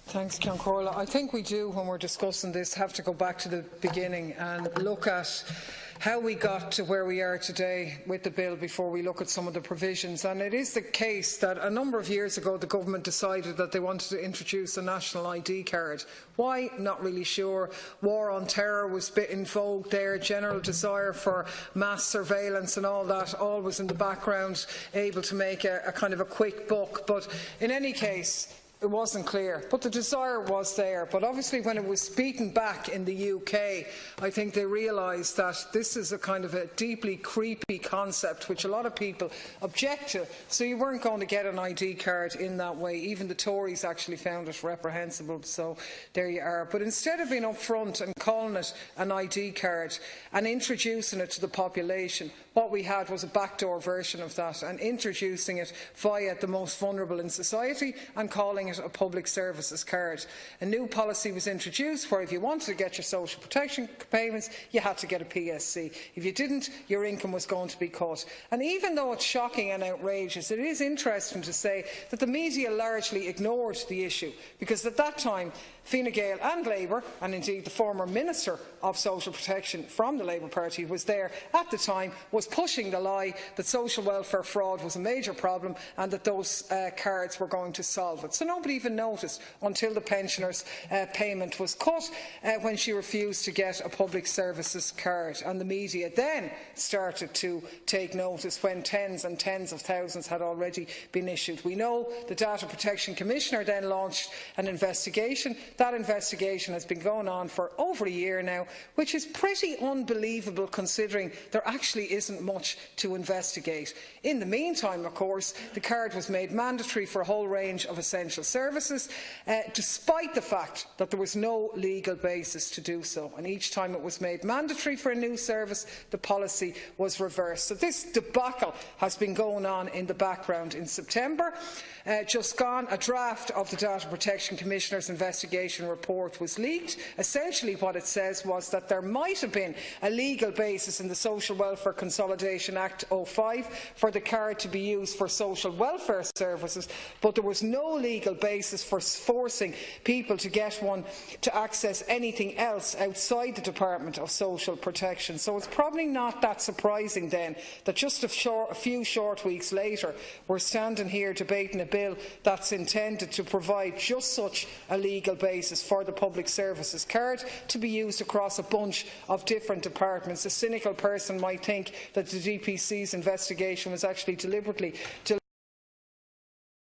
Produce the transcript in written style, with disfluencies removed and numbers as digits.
Thanks, Ceann Comhairle. I think we do, when we're discussing this, have to go back to the beginning and look at how we got to where we are today with the bill before we look at some of the provisions. And it is the case that a number of years ago the government decided that they wanted to introduce a national ID card. Why? Not really sure. War on terror was in vogue there, general desire for mass surveillance and all that, always in the background, able to make a kind of a quick buck. But in any case, it wasn't clear, but the desire was there. But obviously when it was beaten back in the UK, I think they realised that this is a kind of a deeply creepy concept which a lot of people object to. So you weren't going to get an ID card in that way. Even the Tories actually found it reprehensible, so there you are. But instead of being upfront and calling it an ID card and introducing it to the population, what we had was a backdoor version of that, and introducing it via the most vulnerable in society and calling it a public services card. A new policy was introduced where if you wanted to get your social protection payments, you had to get a PSC. If you didn't, your income was going to be cut. And even though it's shocking and outrageous, it is interesting to say that the media largely ignored the issue, because at that time Fine Gael and Labour, and indeed the former Minister of Social Protection from the Labour Party who was there at the time, was pushing the lie that social welfare fraud was a major problem and that those cards were going to solve it. So nobody even noticed until the pensioners' payment was cut when she refused to get a public services card. And the media then started to take notice when tens and tens of thousands had already been issued. We know the Data Protection Commissioner then launched an investigation. That investigation has been going on for over a year now, which is pretty unbelievable considering there actually isn't much to investigate. In the meantime, of course, the card was made mandatory for a whole range of essential services, despite the fact that there was no legal basis to do so. And each time it was made mandatory for a new service, the policy was reversed. So this debacle has been going on in the background. In September, just gone, a draft of the Data Protection Commissioner's investigation report was leaked. Essentially what it says was that there might have been a legal basis in the Social Welfare Consolidation Act 05 for the card to be used for social welfare services, but there was no legal basis for forcing people to get one to access anything else outside the Department of Social Protection. So it's probably not that surprising then that just a few short weeks later we're standing here debating a bill that's intended to provide just such a legal basis for the public services card to be used across a bunch of different departments. A cynical person might think that the DPC's investigation was actually deliberately delayed